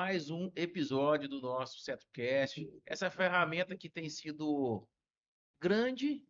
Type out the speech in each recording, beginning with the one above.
mais um episódio do nosso CetroCast. Essa ferramenta que tem sido grande,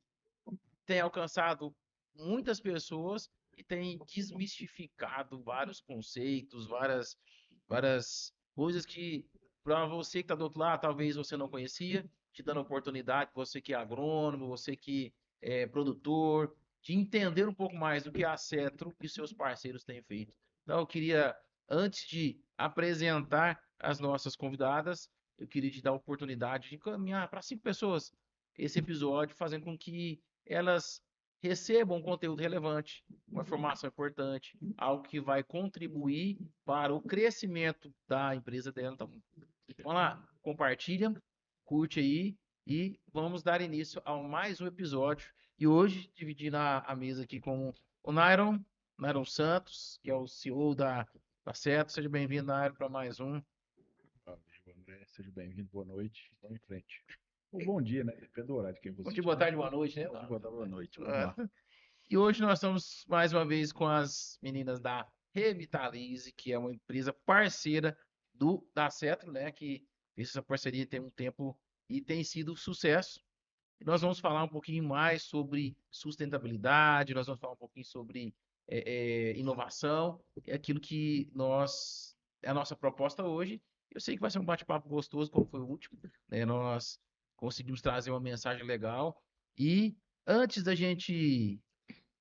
tem alcançado muitas pessoas e tem desmistificado vários conceitos, várias coisas que para você que está do outro lado, talvez você não conhecia, te dando oportunidade, você que é agrônomo, você que é produtor, de entender um pouco mais do que a Cetro e seus parceiros têm feito. Então, eu queria, antes de apresentar as nossas convidadas, eu queria te dar a oportunidade de encaminhar para 5 pessoas esse episódio, fazendo com que elas recebam um conteúdo relevante, uma informação importante, algo que vai contribuir para o crescimento da empresa dela. Então, vamos lá, compartilha, curte aí e vamos dar início a mais um episódio. E hoje, dividindo a mesa aqui com o Nairon Santos, que é o CEO da Cetro. Seja bem-vindo, Nairon, para mais um. Amigo André, seja bem-vindo, boa noite, vamos em frente. Ou bom dia, né? Depende do horário que você Bom dia, boa estiver. tarde, boa noite, né? Bom dia, boa tarde, boa noite, vamos lá. E hoje nós estamos mais uma vez com as meninas da Revitalize, que é uma empresa parceira da Cetro, né? Que essa parceria tem um tempo e tem sido um sucesso. E nós vamos falar um pouquinho mais sobre sustentabilidade, nós vamos falar um pouquinho sobre inovação, é aquilo que é a nossa proposta hoje. Eu sei que vai ser um bate-papo gostoso, como foi o último, né? Nós conseguimos trazer uma mensagem legal. E antes da gente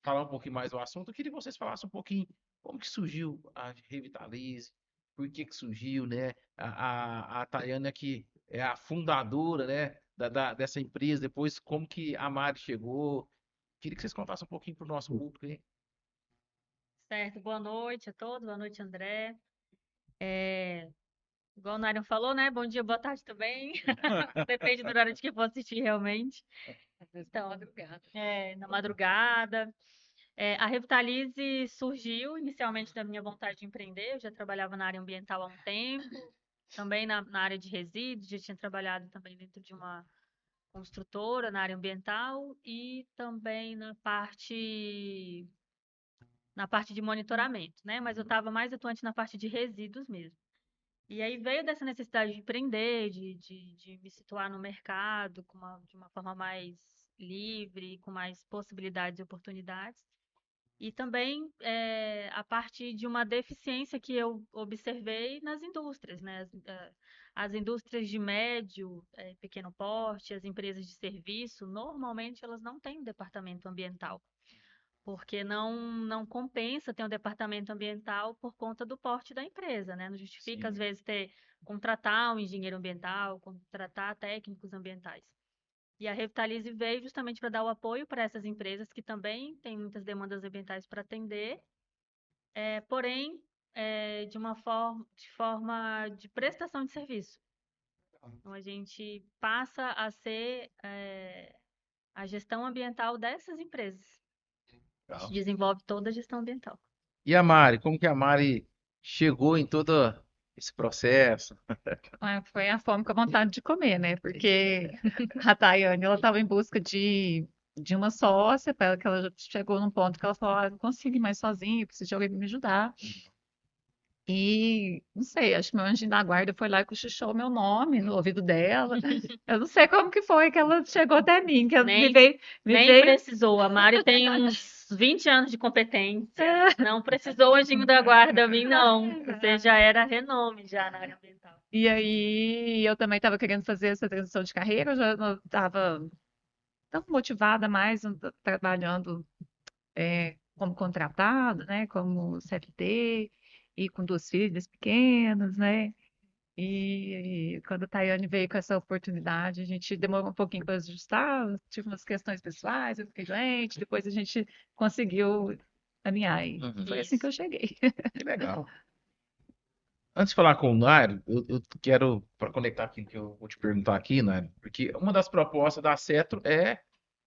falar um pouquinho mais do assunto, eu queria que vocês falassem um pouquinho como que surgiu a Revitalize, por que que surgiu, né? A Tayana que é a fundadora, né, dessa empresa, depois como que a Mari chegou. Queria que vocês contassem um pouquinho para o nosso público aí. Certo, boa noite a todos, boa noite, André. Igual o Nário falou, né? Bom dia, boa tarde também. Depende do horário de que for assistir realmente. Então, na madrugada. A Revitalize surgiu inicialmente da minha vontade de empreender. Eu já trabalhava na área ambiental há um tempo, também na área de resíduos, já tinha trabalhado também dentro de uma construtora na área ambiental e também na parte de monitoramento, né? Mas eu estava mais atuante na parte de resíduos mesmo. E aí veio dessa necessidade de empreender, de me situar no mercado de uma forma mais livre, com mais possibilidades e oportunidades. E também a partir de uma deficiência que eu observei nas indústrias, né? As indústrias de médio, pequeno porte, as empresas de serviço, normalmente elas não têm um departamento ambiental porque não compensa ter um departamento ambiental por conta do porte da empresa, né? Não justifica, às Sim. vezes, contratar um engenheiro ambiental, contratar técnicos ambientais. E a Revitalize veio justamente para dar o apoio para essas empresas que também têm muitas demandas ambientais para atender, porém, de forma de prestação de serviço. Então, a gente passa a ser a gestão ambiental dessas empresas. A gente desenvolve toda a gestão ambiental. E a Mari, como que a Mari chegou em todo esse processo? Foi a fome com a vontade de comer, né? Porque a Tayane, ela estava em busca de uma sócia, para ela, que ela já chegou num ponto que ela falou, não consigo ir mais sozinha, preciso de alguém para me ajudar. E, não sei, acho que meu anjinho da guarda foi lá e cochichou meu nome no ouvido dela. Eu não sei como que foi que ela chegou até mim, que ela Nem me veio... precisou. A Mari tem uns 20 anos de competência. Não precisou o anjinho da guarda vir, não. Você já era renome já na área ambiental. E aí, eu também estava querendo fazer essa transição de carreira, eu já estava tão motivada mais, trabalhando como contratada, né, como CLT, e com 2 filhas pequenas, né, e quando a Tayane veio com essa oportunidade, a gente demorou um pouquinho para ajustar, eu tive umas questões pessoais, eu fiquei doente, depois a gente conseguiu alinhar, e foi assim que eu cheguei. Que legal. Antes de falar com o Nairo, eu quero, para conectar aquilo que eu vou te perguntar aqui, Nairo, porque uma das propostas da Cetro é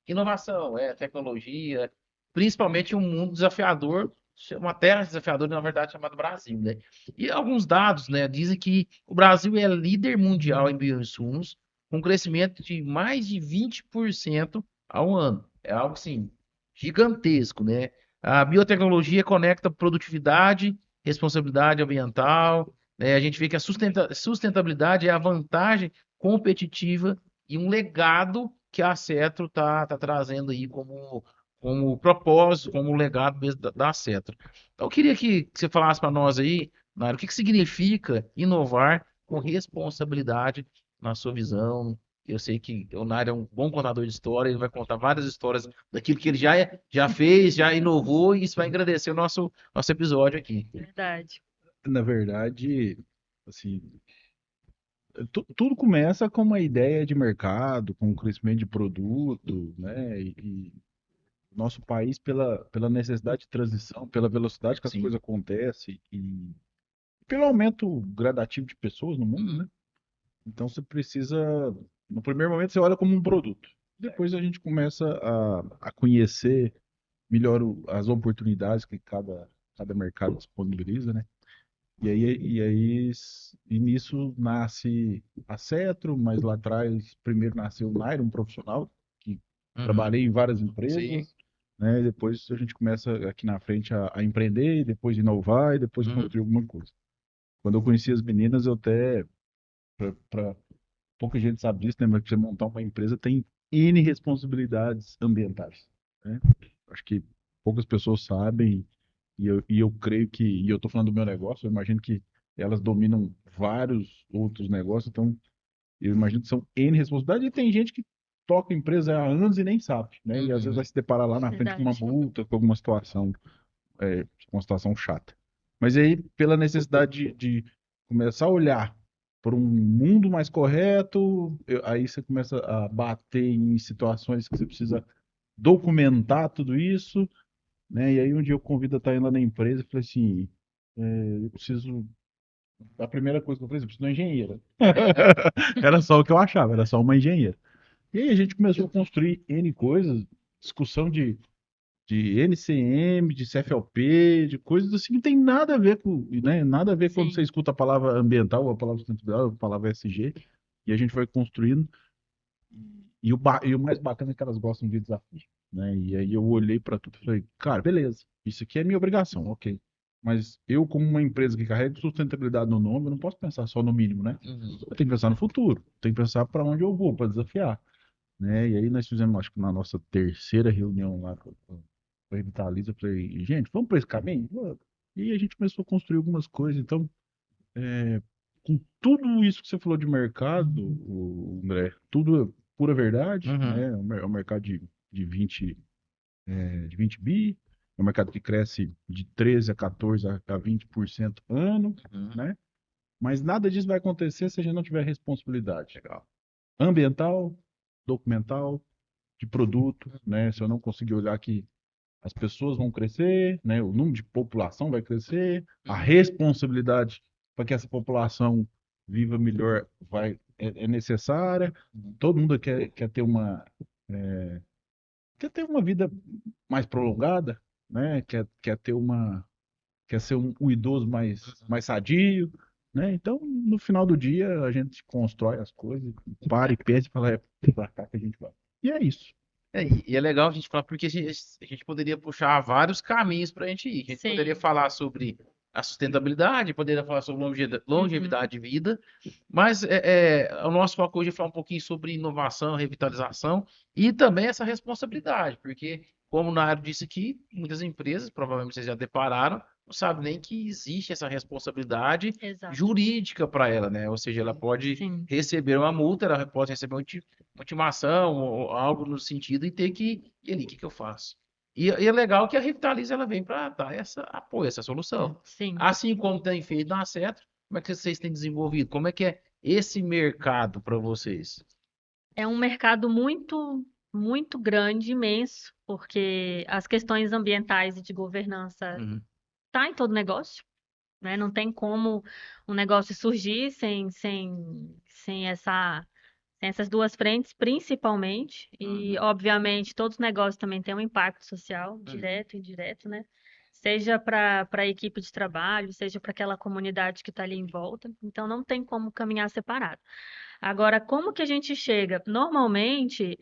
inovação, é tecnologia, principalmente um mundo desafiador, uma terra desafiadora, na verdade, chamada Brasil, né? E alguns dados, né, dizem que o Brasil é líder mundial em bioinsumos, com crescimento de mais de 20% ao ano. É algo, assim, gigantesco, né? A biotecnologia conecta produtividade, responsabilidade ambiental, né? A gente vê que a sustentabilidade é a vantagem competitiva e um legado que a Cetro tá trazendo aí como propósito, como legado mesmo da Cetro. Então, eu queria que você falasse para nós aí, Nairo, o que significa inovar com responsabilidade na sua visão. Eu sei que o Nairo é um bom contador de história, ele vai contar várias histórias daquilo que ele já fez, já inovou, e isso vai engrandecer o nosso episódio aqui. Verdade. Na verdade, assim, tudo começa com uma ideia de mercado, com o crescimento de produto, né? E nosso país, pela necessidade de transição, pela velocidade que as Sim. coisas acontecem e pelo aumento gradativo de pessoas no mundo, Uhum. né? Então você precisa, no primeiro momento você olha como um produto. Depois a gente começa a conhecer melhor as oportunidades que cada mercado disponibiliza, né? E nisso nasce a Cetro, mas lá atrás primeiro nasceu o Nairo, um profissional que Uhum. trabalhei em várias Sim. empresas, né? Depois a gente começa aqui na frente a empreender, depois inovar e depois Uhum. construir alguma coisa. Quando eu conheci as meninas, eu até, pouca gente sabe disso, né? Mas pra você montar uma empresa tem N responsabilidades ambientais, né? Acho que poucas pessoas sabem, e eu creio que, e eu estou falando do meu negócio, eu imagino que elas dominam vários outros negócios, então eu imagino que são N responsabilidades, e tem gente que toca empresa há anos e nem sabe, né? E às vezes Uhum. vai se deparar lá na frente com uma Verdade. multa, com alguma situação, uma situação chata. Mas aí, pela necessidade de começar a olhar por um mundo mais correto, aí você começa a bater em situações que você precisa documentar tudo isso, né? E aí um dia eu convido a estar lá na empresa e falei assim, eu preciso. A primeira coisa que eu falei, eu preciso de uma engenheira. Era só o que eu achava, era só uma engenheira. E aí a gente começou a construir N coisas, discussão de NCM, de CFLP, de coisas assim que tem nada a ver com, né? Nada a ver quando você Sim. escuta a palavra ambiental, ou a palavra sustentabilidade, ou a palavra SG, e a gente foi construindo. E o mais bacana é que elas gostam de desafio, né? E aí eu olhei para tudo e falei, cara, beleza, isso aqui é minha obrigação, ok. Mas eu, como uma empresa que carrega sustentabilidade no nome, eu não posso pensar só no mínimo, né? Uhum. Eu tenho que pensar no futuro, tenho que pensar para onde eu vou, para desafiar, né? E aí nós fizemos, acho que na nossa terceira reunião lá com a Revitaliza, eu falei, gente, vamos para esse caminho? Vamos. E aí a gente começou a construir algumas coisas. Então, com tudo isso que você falou de mercado, André, tudo é pura verdade, Uhum. né? É um mercado de 20 bi, é um mercado que cresce de 13 a 14 a 20% ano, Uhum. né? Mas nada disso vai acontecer se a gente não tiver responsabilidade. Legal. Ambiental, documental, de produto, né? Se eu não conseguir olhar que as pessoas vão crescer, né? O número de população vai crescer, a Uhum. responsabilidade para que essa população viva melhor é necessária. Uhum. Todo mundo quer ter uma vida mais prolongada, né? Quer ser um idoso mais sadio, né? Então, no final do dia, a gente constrói as coisas, para e pensa e fala, é pra cá que a gente vai. E é isso. E é legal a gente falar, porque a gente poderia puxar vários caminhos para a gente ir. A gente poderia Sim. falar sobre a sustentabilidade, poderia falar sobre Uhum. longevidade de vida, mas o nosso foco hoje é falar um pouquinho sobre inovação, revitalização e também essa responsabilidade, porque, como o Nário disse aqui, muitas empresas, provavelmente vocês já depararam, não sabem nem que existe essa responsabilidade Exato. jurídica para ela, né? Ou seja, ela pode Sim. receber uma multa, ela pode receber uma intimação ou algo no sentido e ter que. E ali, o que que eu faço? E é legal que a Revitaliza ela vem para dar essa apoio, essa solução. Sim. Assim como tem feito na Cetro, como é que vocês têm desenvolvido? Como é que é esse mercado para vocês? É um mercado muito, muito grande, imenso, porque as questões ambientais e de governança Uhum. tá em todo negócio, né? Não tem como um negócio surgir sem essas duas frentes, principalmente. E, Uhum. obviamente, todos os negócios também têm um impacto social, Uhum. direto e indireto, né? Seja para a equipe de trabalho, seja para aquela comunidade que está ali em volta. Então, não tem como caminhar separado. Agora, como que a gente chega? Normalmente,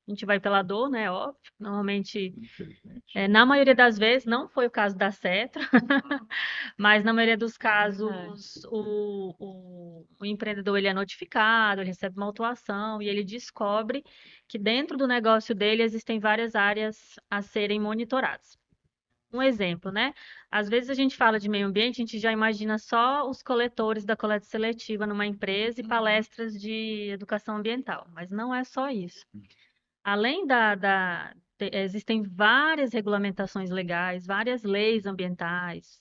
A gente vai pela dor, né? Óbvio. Normalmente, Infelizmente. na maioria das vezes, não foi o caso da Cetra, mas na maioria dos casos, o empreendedor ele é notificado, ele recebe uma autuação e ele descobre que dentro do negócio dele existem várias áreas a serem monitoradas. Um exemplo, né? Às vezes a gente fala de meio ambiente, a gente já imagina só os coletores da coleta seletiva numa empresa e palestras de educação ambiental, mas não é só isso. Além existem várias regulamentações legais, várias leis ambientais.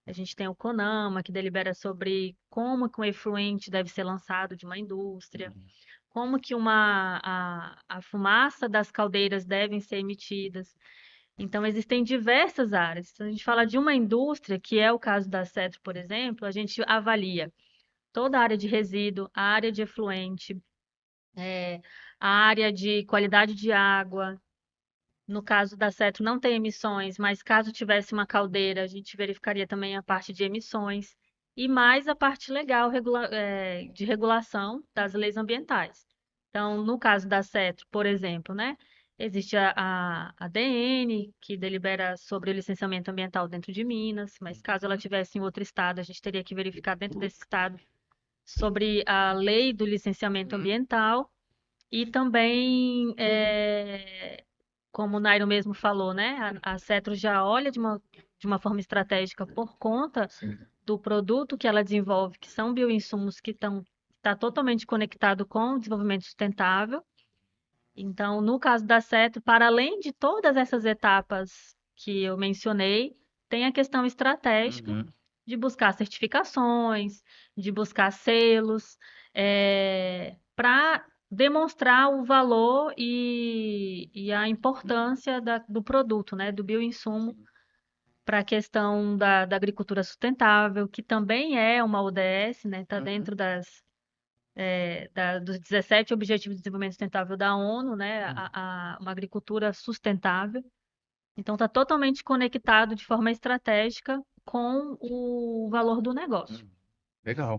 A gente tem o CONAMA, que delibera sobre como que um efluente deve ser lançado de uma indústria, como que a fumaça das caldeiras devem ser emitidas. Então, existem diversas áreas. Se a gente fala de uma indústria, que é o caso da Cetro, por exemplo, a gente avalia toda a área de resíduo, a área de efluente, a área de qualidade de água. No caso da Cetro, não tem emissões, mas caso tivesse uma caldeira, a gente verificaria também a parte de emissões e mais a parte legal de regulação das leis ambientais. Então, no caso da Cetro, por exemplo, né, existe a ADN, que delibera sobre o licenciamento ambiental dentro de Minas, mas caso ela tivesse em outro estado, a gente teria que verificar dentro desse estado sobre a lei do licenciamento ambiental e também, como o Nairo mesmo falou, né, a Cetro já olha de uma forma estratégica por conta Sim. do produto que ela desenvolve, que são bioinsumos que tá totalmente conectado com o desenvolvimento sustentável. Então, no caso da Cetro, para além de todas essas etapas que eu mencionei, tem a questão estratégica Uhum. de buscar certificações, de buscar selos, para demonstrar o valor e a importância do produto, né, do bioinsumo, para a questão da agricultura sustentável, que também é uma ODS, né, está dentro dos 17 Objetivos de Desenvolvimento Sustentável da ONU, né, uma agricultura sustentável. Então, está totalmente conectado de forma estratégica com o valor do negócio. Legal.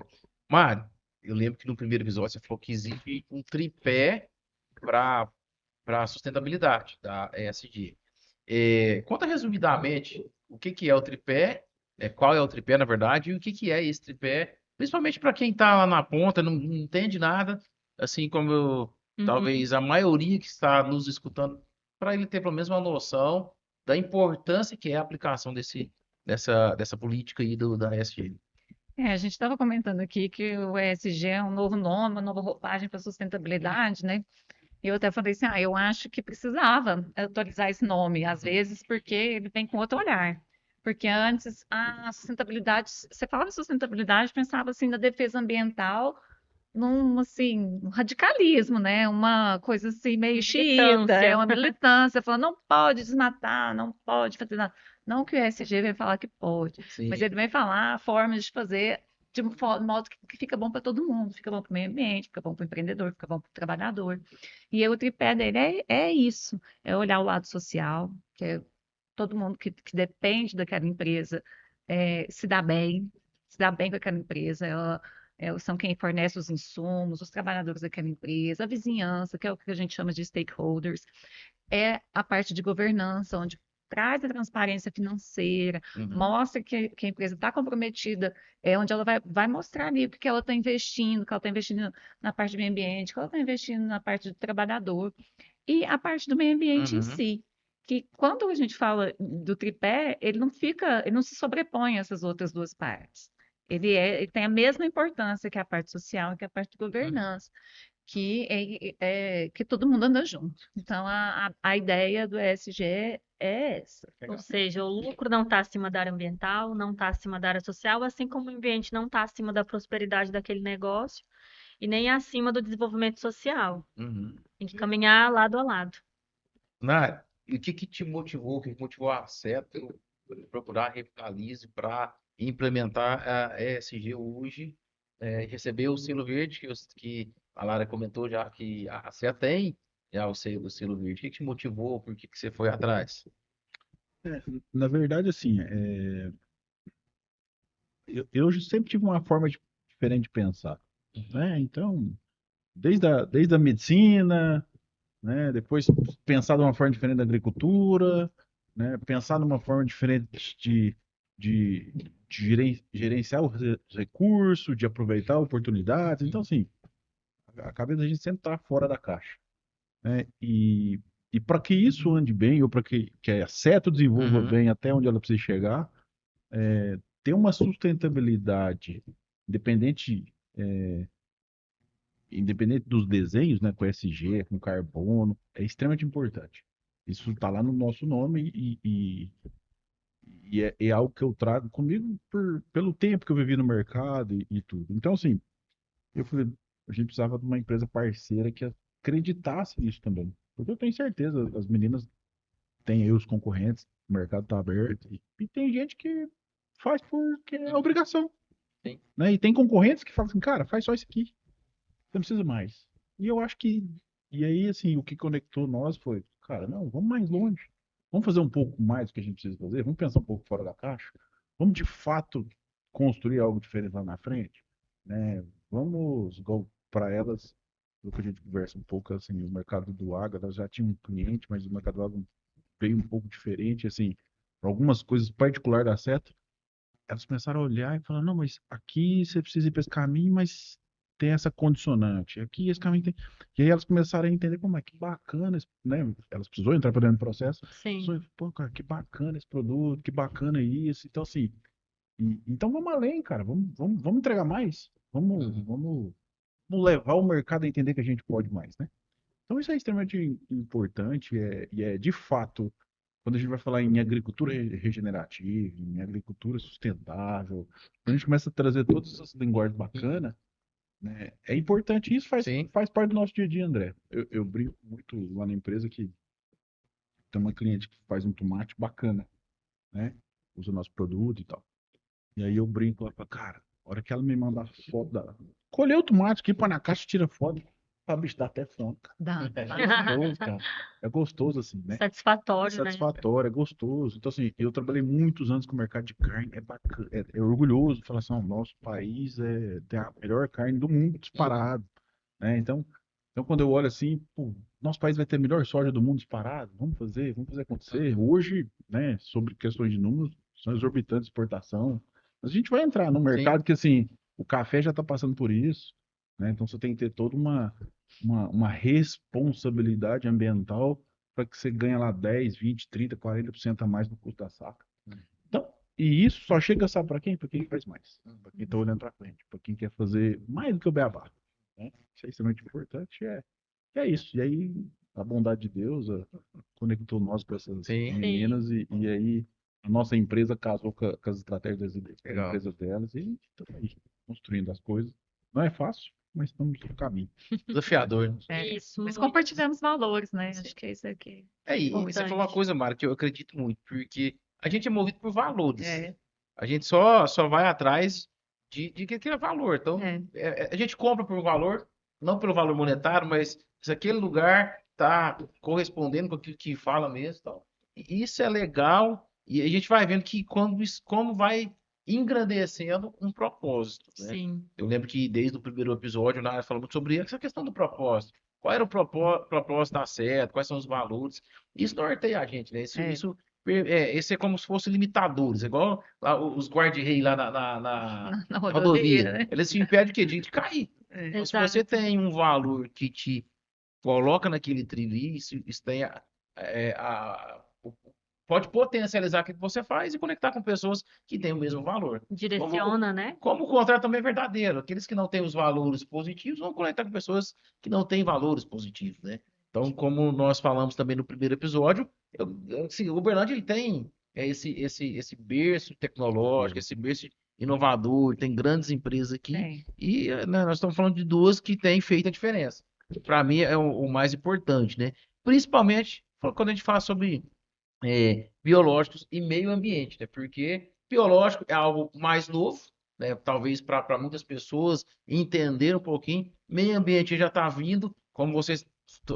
Mário, eu lembro que no primeiro episódio você falou que existe um tripé para a sustentabilidade da ESG. Conta resumidamente o que que é o tripé, qual é o tripé, na verdade, e o que que é esse tripé, principalmente para quem está lá na ponta, não entende nada, assim como Uhum. talvez a maioria que está nos escutando, para ele ter pelo menos uma noção da importância que é a aplicação dessa política aí da ESG. A gente estava comentando aqui que o ESG é um novo nome, uma nova roupagem para sustentabilidade, né? E eu até falei assim, eu acho que precisava atualizar esse nome, às vezes, porque ele vem com outro olhar. Porque antes, a sustentabilidade, você falava de sustentabilidade, pensava assim na defesa ambiental, num assim, um radicalismo, né? Uma coisa assim meio xiita, é Militância. uma militância, falando não pode desmatar, não pode fazer nada. Não que o ESG vem falar que pode, mas Sim. ele vem falar formas de fazer de um modo que fica bom para todo mundo, fica bom para o meio ambiente, fica bom para o empreendedor, fica bom para o trabalhador. E aí o tripé dele é isso, é olhar o lado social, que é todo mundo que depende daquela empresa se dá bem com aquela empresa, são quem fornece os insumos, os trabalhadores daquela empresa, a vizinhança, que é o que a gente chama de stakeholders, é a parte de governança, onde traz a transparência financeira, Uhum. mostra que a empresa está comprometida, onde ela vai mostrar ali o que ela está investindo, que ela está investindo na parte do meio ambiente, que ela está investindo na parte do trabalhador, e a parte do meio ambiente em Uhum. si. Que quando a gente fala do tripé, ele não se sobrepõe a essas outras duas partes. Ele tem a mesma importância que a parte social e que a parte de Uhum. governança, que todo mundo anda junto. Então, a ideia do ESG é essa. Ou Legal. seja, o lucro não está acima da área ambiental, não está acima da área social, assim como o ambiente não está acima da prosperidade daquele negócio e nem acima do desenvolvimento social. Uhum. Tem que caminhar lado a lado. Nara, e o que que te motivou, o que que motivou a Seto procurar a Revitalize para implementar a ESG hoje, receber o selo verde que a Lara comentou já que a Seto tem já o selo verde. O que que te motivou, por que que você foi atrás? Na verdade, assim, eu sempre tive uma forma diferente de pensar, Uhum. né? Então, desde a medicina, né? Depois pensar de uma forma diferente da agricultura, né? Pensar de uma forma diferente de gerenciar os recursos, de aproveitar oportunidades. Então, assim, a cabeça da gente sempre está fora da caixa, né? E para que isso ande bem, ou para que a seta desenvolva Uhum. bem até onde ela precisa chegar, ter uma sustentabilidade independente, independente dos desenhos, né, com ESG, com carbono, é extremamente importante. Isso está lá no nosso nome e é algo que eu trago comigo pelo tempo que eu vivi no mercado e tudo. Então, assim, eu falei, a gente precisava de uma empresa parceira que acreditasse nisso também. Porque eu tenho certeza, as meninas têm aí os concorrentes, o mercado está aberto, e tem gente que faz porque é obrigação, Sim. né? E tem concorrentes que falam assim, cara, faz só isso aqui, você não precisa mais. E eu acho que, e aí, assim, o que conectou nós foi, cara, não, vamos mais longe. Vamos fazer um pouco mais do que a gente precisa fazer, vamos pensar um pouco fora da caixa, vamos de fato construir algo diferente lá na frente, né? Vamos, igual para elas, do que a gente conversa um pouco, assim, o mercado do agro, elas já tinham um cliente, mas o mercado do agro veio um pouco diferente, assim, para algumas coisas particulares da seta, elas começaram a olhar e falar, não, mas aqui você precisa ir para esse caminho, mas tem essa condicionante. Aqui esse caminho tem. E aí elas começaram a entender como é que bacana, né? Elas precisou entrar para dentro do processo. Sim. Pô, cara, que bacana esse produto, que bacana isso. Então, assim, então vamos além, cara. Vamos entregar mais. Vamos levar o mercado a entender que a gente pode mais, né? Então isso é extremamente importante e é de fato quando a gente vai falar em agricultura regenerativa, em agricultura sustentável, quando a gente começa a trazer todas essas linguagens bacanas, né, é importante. Isso Sim. faz parte do nosso dia a dia, André. Eu brinco muito lá na empresa que tem uma cliente que faz um tomate bacana, né? Usa nosso produto e tal. E aí eu brinco lá, cara, a hora que ela me mandar foto da. Colheu o tomate aqui, põe na caixa, tira foto. Ah, bicho, dá até fome, cara. Dá. É gostoso, cara. É gostoso, assim, né? É Satisfatório, né? satisfatório, é gostoso. Então, assim, eu trabalhei muitos anos com o mercado de carne, é bacana, é orgulhoso falar assim, ó, nosso país tem a melhor carne do mundo disparado, né? Então, quando eu olho assim, pô, nosso país vai ter a melhor soja do mundo disparado, vamos fazer acontecer. Hoje, né, sobre questões de números, são exorbitantes de exportação. Mas a gente vai entrar num Sim. mercado que, assim, o café já está passando por isso, né? Então, você tem que ter toda uma responsabilidade ambiental para que você ganhe lá 10, 20, 30, 40% a mais no custo da safra. Então, e isso só chega, sabe para quem? Para quem faz mais. Para quem está olhando para frente, para quem quer fazer mais do que o beabá, né? Isso é extremamente importante. É isso. E aí, a bondade de Deus conectou nós com essas Sim. meninas e aí a nossa empresa casou com as estratégias da Legal. empresa delas e estamos aí construindo as coisas. Não é fácil, mas estamos no caminho. Desafiador, né? Isso, Mas muito. compartilhamos valores, né? Acho que é isso aqui. E você falou uma Importante. coisa, Mara, que eu acredito muito, porque a gente é movido por valores. É. A gente só vai atrás de que é valor. Então, É. a gente compra por valor, não pelo valor monetário, mas se aquele lugar está correspondendo com aquilo que fala mesmo, tal. E isso é legal e a gente vai vendo que como vai engrandecendo um propósito, né? Sim. Eu lembro que desde o primeiro episódio nós falamos sobre essa questão do propósito. Qual era o propósito da certo? Quais são os valores? Isso norteia a gente, né? É. Esse é como se fossem limitadores, igual lá os guarda-rei lá na Na rodovia, rodovia. né? Eles se impedem o quê? De cair. É. Então, se você Exato. tem um valor que te coloca naquele trilho, isso tem é, a- o- pode potencializar o que você faz e conectar com pessoas que têm o mesmo valor. Direciona, né? Como o contrário também é verdadeiro. Aqueles que não têm os valores positivos vão conectar com pessoas que não têm valores positivos, né? Então, como nós falamos também no primeiro episódio, assim, o Uberlândia ele tem esse berço tecnológico, esse berço inovador, tem grandes empresas aqui Tem. e né, nós estamos falando de duas que têm feito a diferença. Para mim é o mais importante, né? Principalmente quando a gente fala sobre biológicos e meio ambiente, né? Porque biológico é algo mais novo, né? Talvez para muitas pessoas entender um pouquinho. Meio ambiente já está vindo, como vocês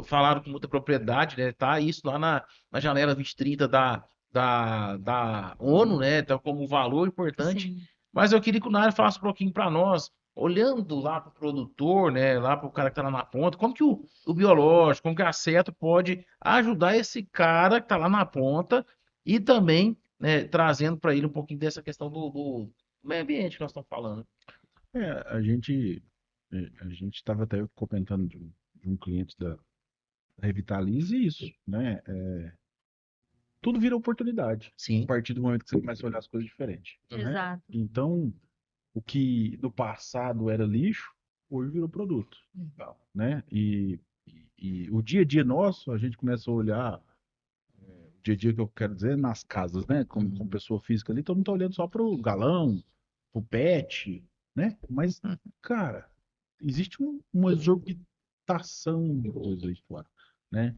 falaram com muita propriedade, né? Tá isso lá na janela 2030 da ONU, né? Então, como valor importante. Sim. Mas eu queria que o Nário falasse um pouquinho para nós olhando lá para o produtor, né, lá para o cara que está lá na ponta, como que o biológico, como que a Seto pode ajudar esse cara que está lá na ponta e também, né, trazendo para ele um pouquinho dessa questão do meio ambiente que nós estamos falando. A gente estava até comentando de um cliente da Revitalize isso, né? Tudo vira oportunidade a Sim. partir do momento que você começa a olhar as coisas diferentes, né? Exato. Então, o que no passado era lixo, hoje virou produto, né? E o dia a dia nosso, a gente começa a olhar, o dia a dia que eu quero dizer, nas casas, né? Como pessoa física ali, todo mundo tá olhando só pro galão, pro pet, né? Mas, cara, existe uma exorbitação de coisas aí fora, né?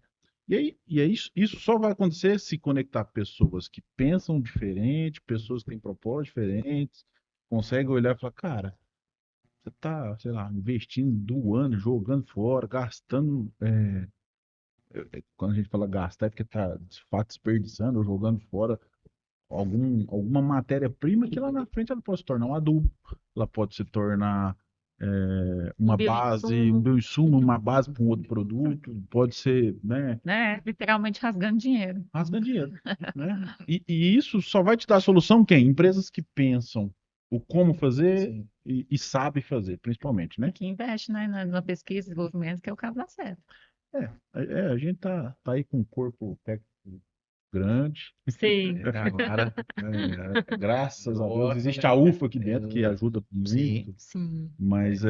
E aí isso só vai acontecer se conectar pessoas que pensam diferente, pessoas que têm propósitos diferentes, conseguem olhar e falar, cara, você tá, sei lá, investindo, doando, jogando fora, gastando. Quando a gente fala gastar, é porque tá de fato desperdiçando ou jogando fora alguma matéria-prima que lá na frente ela pode se tornar um adubo, ela pode se tornar Um uma base, um bioinsumo. bioinsumo, uma base para um outro produto, pode ser, né, Né? Literalmente rasgando dinheiro. rasga dinheiro, né? E isso só vai te dar solução quem? Empresas que pensam o como fazer Sim. e sabem fazer, principalmente, né? Que investe, né, na pesquisa e desenvolvimento, que é o caso da SETA. A gente tá aí com um corpo técnico grande. Sim. Agora, Graças a Deus. Nossa, Existe né? a UFA aqui dentro que ajuda Sim. muito, Sim. mas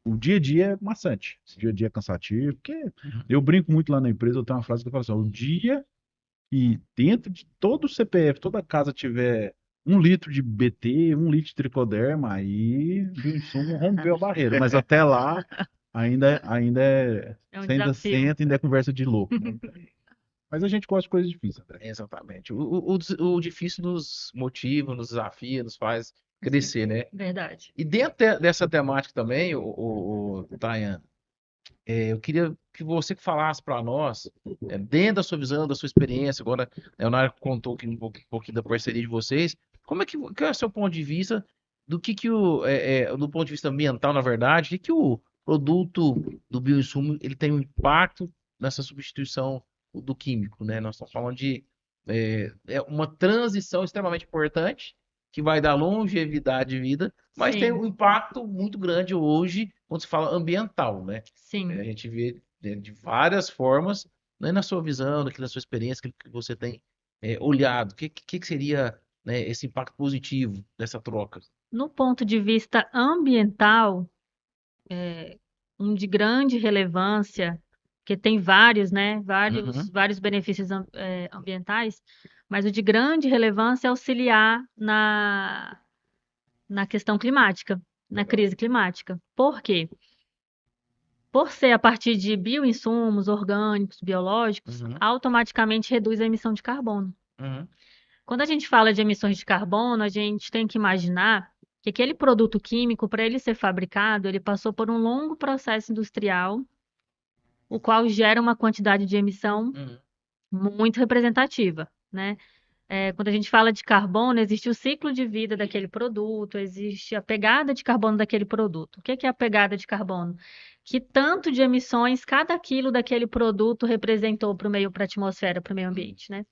o dia a dia é maçante. O dia a dia é cansativo, porque eu brinco muito lá na empresa, eu tenho uma frase que eu falo assim, o dia que dentro de todo o CPF, toda casa tiver 1 litro de BT, 1 litro de tricoderma, aí o insumo rompeu a barreira. Mas até lá, É um você ainda desafio. senta, ainda é conversa de louco, né? Mas a gente gosta de coisas difíceis, André. Exatamente. O difícil nos motiva, nos desafia, nos faz crescer, né? Verdade. E dentro dessa temática também, o Tayan, eu queria que você que falasse para nós, dentro da sua visão, da sua experiência, agora, né, o Nário contou aqui um pouquinho da parceria de vocês, como é que é o seu ponto de vista do ponto de vista ambiental, na verdade, o que que o produto do bioinsumo ele tem um impacto nessa substituição do químico, né? Nós estamos falando de uma transição extremamente importante que vai dar longevidade de vida, mas tem Sim. um impacto muito grande hoje quando se fala ambiental, né? A Sim. gente vê de várias formas, né, na sua visão, na sua experiência, aquilo que você tem olhado, o que seria, né, esse impacto positivo dessa troca? No ponto de vista ambiental, um de grande relevância, que tem vários, né? Vários, Uhum, vários benefícios ambientais, mas o de grande relevância é auxiliar na questão climática, na legal. crise climática. Por quê? Por ser a partir de bioinsumos orgânicos, biológicos, Uhum, automaticamente reduz a emissão de carbono. uhum, Quando a gente fala de emissões de carbono, a gente tem que imaginar que aquele produto químico, para ele ser fabricado, ele passou por um longo processo industrial, o qual gera uma quantidade de emissão uhum. muito representativa, né? Quando a gente fala de carbono, existe o ciclo de vida daquele produto, existe a pegada de carbono daquele produto. O que que é a pegada de carbono? Que tanto de emissões cada quilo daquele produto representou para o meio, para a atmosfera, para o meio ambiente, né?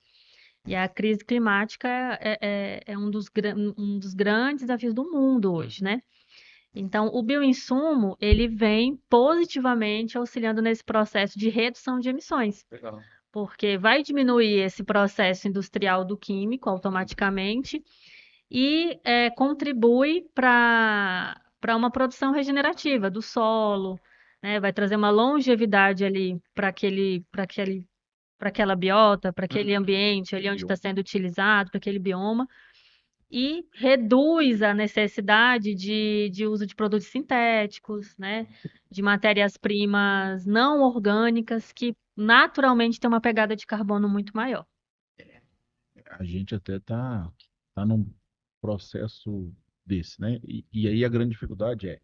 E a crise climática é um dos grandes desafios do mundo hoje, né? Então, o bioinsumo, ele vem positivamente auxiliando nesse processo de redução de emissões, Legal. porque vai diminuir esse processo industrial do químico automaticamente e contribui para uma produção regenerativa do solo, né? Vai trazer uma longevidade ali para aquela biota, para aquele Uhum. ambiente ali onde está Bioma. sendo utilizado, para aquele bioma, e reduz a necessidade de uso de produtos sintéticos, né? De matérias-primas não orgânicas, que naturalmente têm uma pegada de carbono muito maior. A gente até tá num processo desse, né? E aí a grande dificuldade é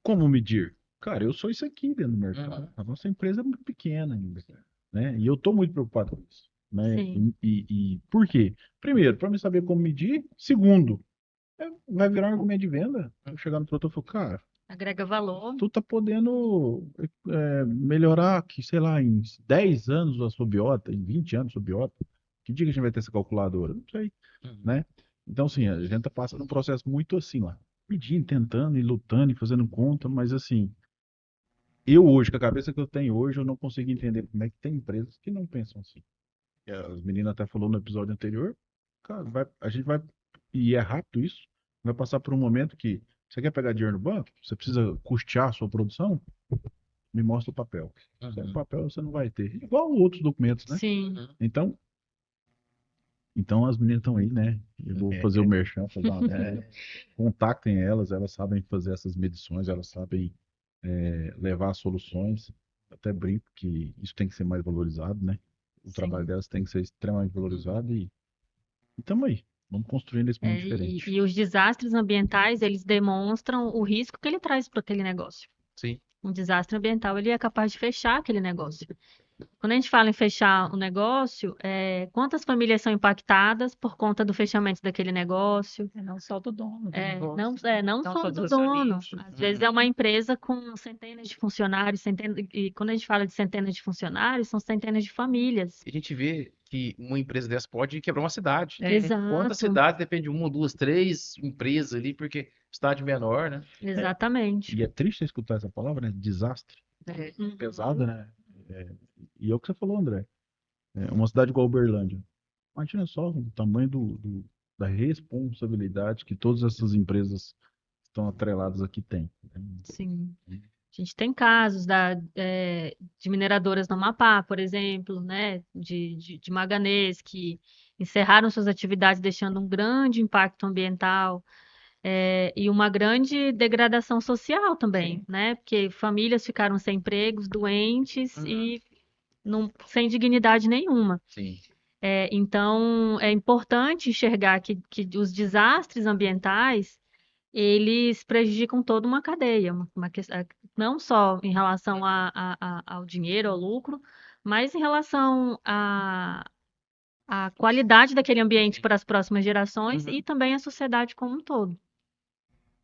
como medir? Cara, eu sou isso aqui dentro do mercado. Uhum. A nossa empresa é muito pequena ainda, né? E eu tô muito preocupado com isso, né? Sim, E por quê? Primeiro, para me saber como medir. Segundo, Vai virar um argumento de venda. Eu chegar no produtor e falar, cara, Agrega valor. tu tá podendo melhorar que, sei lá, em 10 anos a sua biota, em 20 anos a sua biota. Que dia que a gente vai ter essa calculadora? Não sei, Uhum. né? Então, assim, a gente tá passando um processo muito assim lá. Pedindo, tentando e lutando e fazendo conta, mas assim, eu hoje, com a cabeça que eu tenho hoje, eu não consigo entender como é que tem empresas que não pensam assim. E as meninas até falou no episódio anterior, cara, a gente vai, e é rápido isso, vai passar por um momento que você quer pegar dinheiro no banco, você precisa custear a sua produção, me mostra o papel. Sem Uhum. papel você não vai ter. Igual outros documentos, né? Sim. Então, as meninas estão aí, né? Eu vou fazer o merchan, fazer uma venda. Contactem elas sabem fazer essas medições, elas sabem levar soluções. Até brinco que isso tem que ser mais valorizado, né? O trabalho Sim. delas tem que ser extremamente valorizado e estamos aí. Vamos construindo esse mundo diferente. E os desastres ambientais, eles demonstram o risco que ele traz para aquele negócio. Sim. Um desastre ambiental, ele é capaz de fechar aquele negócio. Quando a gente fala em fechar o negócio, quantas famílias são impactadas por conta do fechamento daquele negócio? Não só do dono do Não, negócio, não não só só do dos dono. acionistas. Às vezes é uma empresa com centenas de funcionários, e quando a gente fala de centenas de funcionários, são centenas de famílias. E a gente vê que uma empresa dessa pode quebrar uma cidade. Quantas Exato, cidades depende de uma, duas, três empresas ali, porque cidade menor, né? exatamente. E é triste escutar essa palavra, né? Desastre. Uhum. Pesada, né? E é o que você falou, André. Uma cidade igual Uberlândia. Imagina só o tamanho da responsabilidade que todas essas empresas estão atreladas aqui têm. Sim. A gente tem casos de mineradoras no Amapá, por exemplo, né, de manganês, que encerraram suas atividades, deixando um grande impacto ambiental, e uma grande degradação social também, né, porque famílias ficaram sem empregos, doentes e sem dignidade nenhuma. Sim. Então, é importante enxergar que os desastres ambientais eles prejudicam toda uma cadeia, não só em relação ao dinheiro, ao lucro, mas em relação à qualidade daquele ambiente para as próximas gerações Uhum. e também à sociedade como um todo.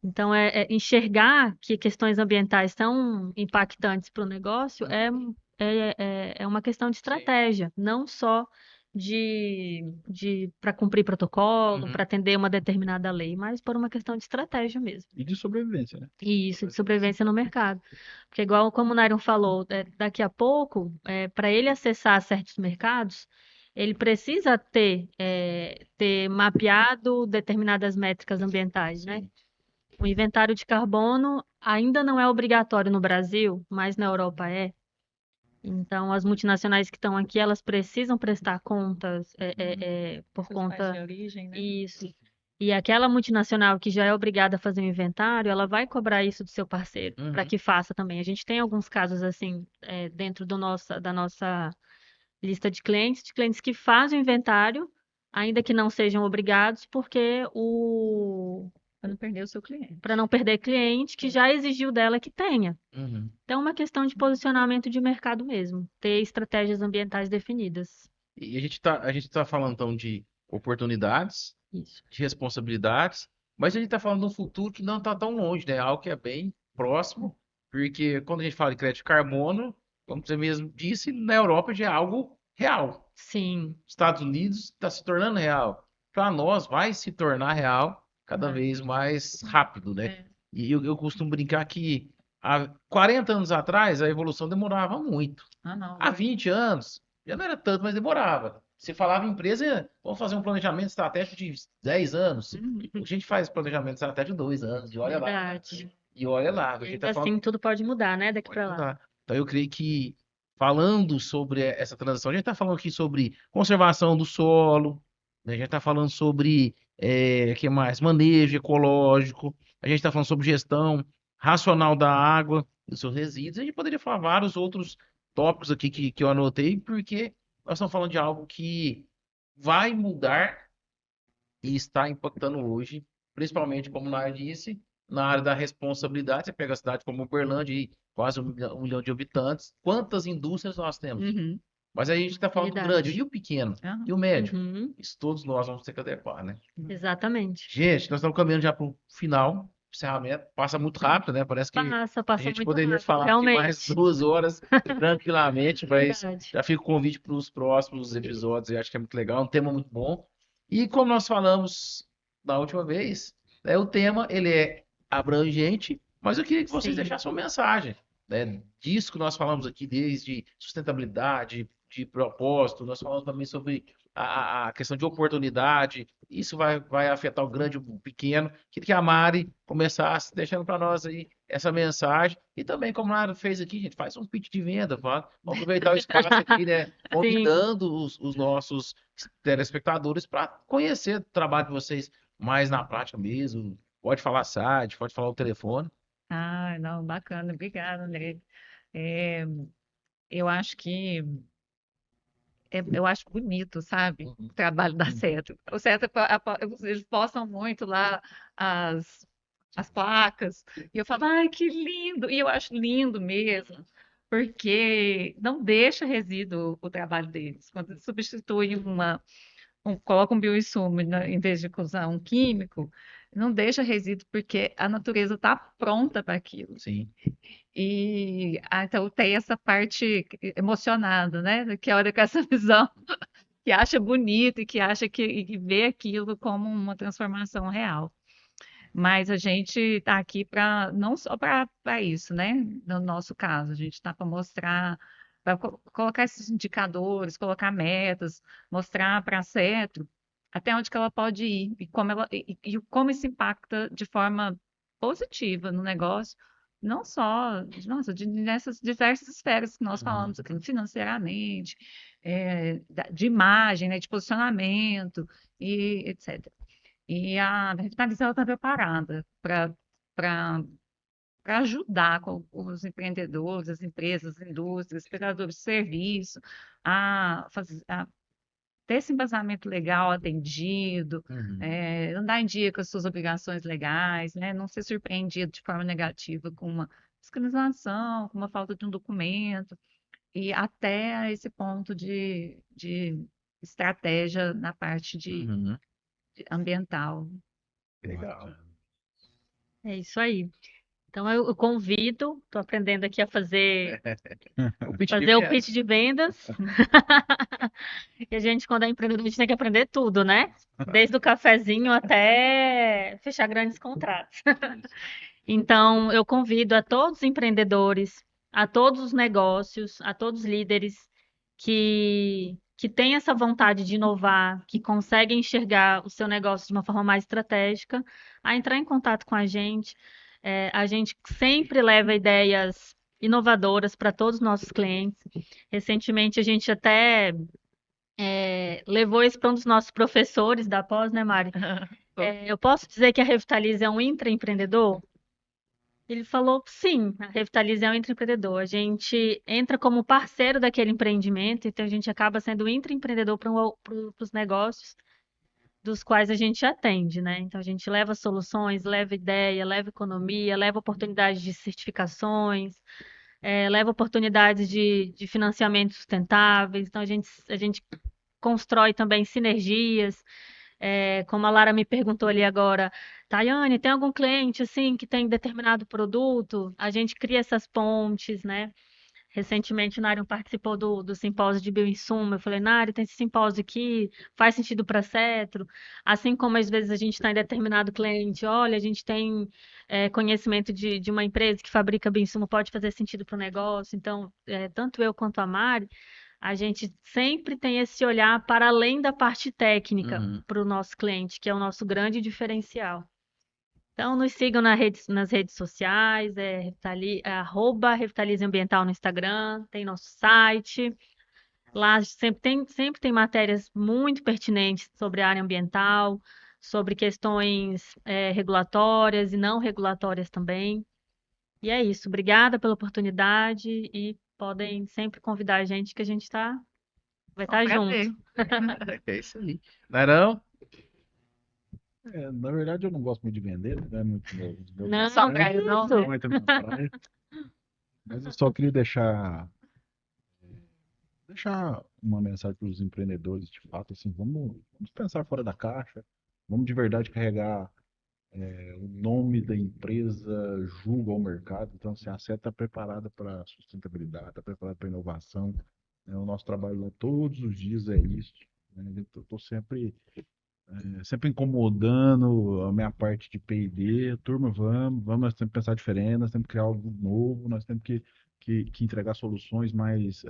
Então, enxergar que questões ambientais são impactantes para o negócio é uma questão de estratégia, não só para cumprir protocolo, Uhum. para atender uma determinada lei, mas por uma questão de estratégia mesmo. E de sobrevivência, né? E isso, de sobrevivência no mercado. Porque, igual como o Nairon falou, daqui a pouco, para ele acessar certos mercados, ele precisa ter mapeado determinadas métricas ambientais, né? O inventário de carbono ainda não é obrigatório no Brasil, mas na Europa é. Então, as multinacionais que estão aqui, elas precisam prestar contas por Seus países conta de origem, né? isso. E aquela multinacional que já é obrigada a fazer um inventário, ela vai cobrar isso do seu parceiro, para Uhum. que faça também. A gente tem alguns casos assim, dentro da nossa lista de clientes que fazem o inventário, ainda que não sejam obrigados, porque Para não perder o seu cliente. para não perder cliente que já exigiu dela que tenha. Uhum. Então, é uma questão de posicionamento de mercado mesmo, ter estratégias ambientais definidas. E a gente tá falando então de oportunidades, Isso. de responsabilidades, mas a gente tá falando de um futuro que não tá tão longe, né? Algo que é bem próximo, porque quando a gente fala de crédito de carbono, como você mesmo disse, na Europa já é algo real. Sim, Estados Unidos está se tornando real. Para nós vai se tornar real cada Vai. vez mais rápido, né? É. E eu costumo brincar que há 40 anos atrás a evolução demorava muito. Não. Há 20 anos já não era tanto, mas demorava. Você falava em empresa, vamos fazer um planejamento estratégico de 10 anos. A gente faz planejamento estratégico de 2 anos, e olha lá. verdade. E olha lá, a E gente ainda tá falando. assim, tudo pode mudar, né, daqui Pode para lá. mudar. Então eu creio que falando sobre essa transição, a gente está falando aqui sobre conservação do solo, né? A gente está falando sobre que mais? Manejo ecológico, a gente está falando sobre gestão racional da água, dos seus resíduos. A gente poderia falar vários outros tópicos aqui que eu anotei, porque nós estamos falando de algo que vai mudar e está impactando hoje, principalmente, como o Nara disse, na área da responsabilidade. Você pega a cidade como Uberlândia, aí, quase 1 milhão de habitantes. Quantas indústrias nós temos? Uhum. Mas aí a gente tá falando do grande, Verdade. e o pequeno, Aham. e o médio. Uhum, Isso todos nós vamos ter que adequar, né? exatamente. Gente, nós estamos caminhando já para o final, encerramento. Passa muito rápido, né? Parece que a Passa gente muito poderia rápido, falar aqui mais realmente. 2 horas tranquilamente, mas Verdade. já fica o convite para os próximos episódios. Eu acho que é muito legal, é um tema muito bom. E como nós falamos da última vez, né, o tema ele é abrangente, mas eu queria que vocês Sim, deixassem uma mensagem, né? Disso que nós falamos aqui, desde sustentabilidade, de propósito, nós falamos também sobre a questão de oportunidade. Isso vai afetar o grande e o pequeno. Queria que a Mari começasse deixando para nós aí essa mensagem. E também, como a Mari fez aqui, gente, faz um pitch de venda. Vamos aproveitar o espaço aqui, né? sim. Convidando os nossos telespectadores para conhecer o trabalho de vocês mais na prática mesmo. Pode falar site, pode falar o telefone. Ah, não, bacana, obrigada, André. É, eu acho que eu acho bonito, sabe? Uhum. O trabalho da Seta. O Seta, eles postam muito lá as, as placas, e eu falo, ai, que lindo! E eu acho lindo mesmo, porque não deixa resíduo o trabalho deles. Quando eles substituem coloca um bioinsumo em vez de usar um químico, não deixa resíduo, porque a natureza está pronta para aquilo. Sim. E então tem essa parte emocionada, né? Que olha com essa visão, que acha bonito e que acha que vê aquilo como uma transformação real. Mas a gente está aqui para não só para isso, né? No nosso caso, a gente está para mostrar, para colocar esses indicadores, colocar metas, mostrar para a Cetro até onde que ela pode ir e como isso impacta de forma positiva no negócio, não só, nossa, nessas diversas esferas que nós Uhum. falamos aqui, financeiramente, de imagem, né, de posicionamento e etc. E a Revitaliza está preparada para ajudar os empreendedores, as empresas, as indústrias, os prestadores de serviço a ter esse embasamento legal atendido, Uhum. andar em dia com as suas obrigações legais, né? Não ser surpreendido de forma negativa com uma fiscalização, com uma falta de um documento, e até a esse ponto de estratégia na parte Uhum. de ambiental. Legal. Bacana. É isso aí. Então eu convido, estou aprendendo aqui a O pitch de fazer o pitch vendas. de vendas. E a gente, quando é empreendedor, a gente tem que aprender tudo, né? Desde o cafezinho até fechar grandes contratos. Então, eu convido a todos os empreendedores, a todos os negócios, a todos os líderes que têm essa vontade de inovar, que conseguem enxergar o seu negócio de uma forma mais estratégica, a entrar em contato com a gente. A gente sempre leva ideias inovadoras para todos os nossos clientes. Recentemente, a gente até levou isso para um dos nossos professores da pós, né, Mari? Eu posso dizer que a Revitalize é um intraempreendedor? Ele falou, sim, a Revitalize é um intraempreendedor. A gente entra como parceiro daquele empreendimento, então a gente acaba sendo intraempreendedor para os negócios dos quais a gente atende, né? Então a gente leva soluções, leva ideia, leva economia, leva oportunidades de certificações, leva oportunidades de financiamento sustentáveis. Então a gente constrói também sinergias. Como a Lara me perguntou ali agora, Tayane, tem algum cliente assim que tem determinado produto? A gente cria essas pontes, né? Recentemente, o Nário participou do simpósio de bioinsumo. Eu falei, Nário, tem esse simpósio aqui, faz sentido para Cetro. Assim como às vezes a gente está em determinado cliente, olha, a gente tem conhecimento de uma empresa que fabrica bioinsumo, pode fazer sentido para o negócio. Então, tanto eu quanto a Mari, a gente sempre tem esse olhar para além da parte técnica Uhum. para o nosso cliente, que é o nosso grande diferencial. Então, nos sigam nas redes sociais, @Revitalize Ambiental no Instagram, tem nosso site. Lá sempre tem matérias muito pertinentes sobre a área ambiental, sobre questões regulatórias e não regulatórias também. E é isso. Obrigada pela oportunidade e podem sempre convidar a gente que a gente vai É um estar junto. prazer. É isso aí. Não? Na verdade, eu não gosto muito de vender, não é muito meu Não é Não, só que praia, forte, não, isso. né? não entra na minha praia. Mas eu só queria deixar uma mensagem para os empreendedores, de fato, assim, vamos pensar fora da caixa, vamos de verdade carregar o nome da empresa julga ao mercado. Então, assim, a SET está preparada para sustentabilidade, está preparada para inovação, né? O nosso trabalho lá todos os dias é isso, né? Eu estou sempre incomodando a minha parte de P&D. Turma, nós temos que pensar diferente, nós temos que criar algo novo, nós temos que entregar soluções mais,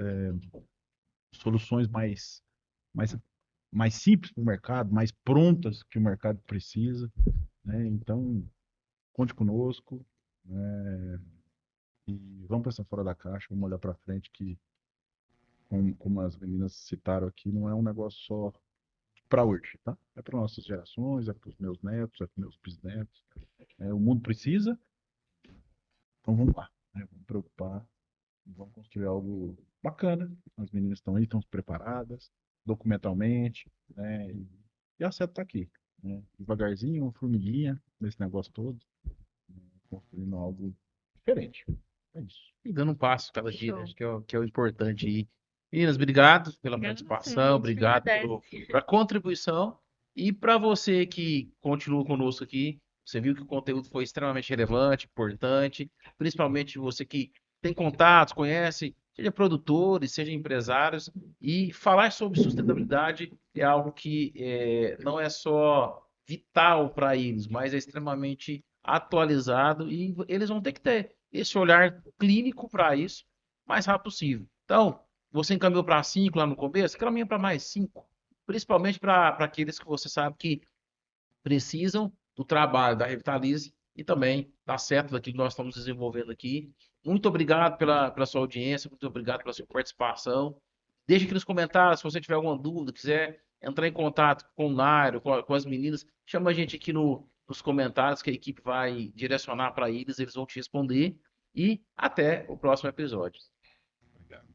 mais simples para o mercado, mais prontas que o mercado precisa, né? Então, conte conosco, né? E vamos pensar fora da caixa, vamos olhar para frente que, como as meninas citaram aqui, não é um negócio só para hoje, tá? É para nossas gerações, é para os meus netos, é para os meus bisnetos. O mundo precisa, então vamos lá, né? Vamos preocupar, vamos construir algo bacana. As meninas estão aí, estão preparadas, documentalmente, né? E a seta está aqui, né? Devagarzinho, uma formiguinha nesse negócio todo, construindo algo diferente. É isso. E dando um passo cada dia, né? Show. Acho que é o importante aí. Meninas, obrigado pela Obrigada a participação, vocês. obrigado Agradece. pela contribuição. E para você que continua conosco aqui, você viu que o conteúdo foi extremamente relevante, importante, principalmente você que tem contatos, conhece, seja produtores, seja empresários, e falar sobre sustentabilidade é algo que não é só vital para eles, mas é extremamente atualizado e eles vão ter que ter esse olhar clínico para isso o mais rápido possível. Então, você encaminhou para 5 lá no começo, caminha para mais 5, principalmente para aqueles que você sabe que precisam do trabalho da Revitalize e também dá certo daquilo que nós estamos desenvolvendo aqui. Muito obrigado pela sua audiência, muito obrigado pela sua participação. Deixe aqui nos comentários se você tiver alguma dúvida, quiser entrar em contato com o Nairo, com as meninas, chama a gente aqui nos comentários que a equipe vai direcionar para eles vão te responder. E até o próximo episódio. Obrigado.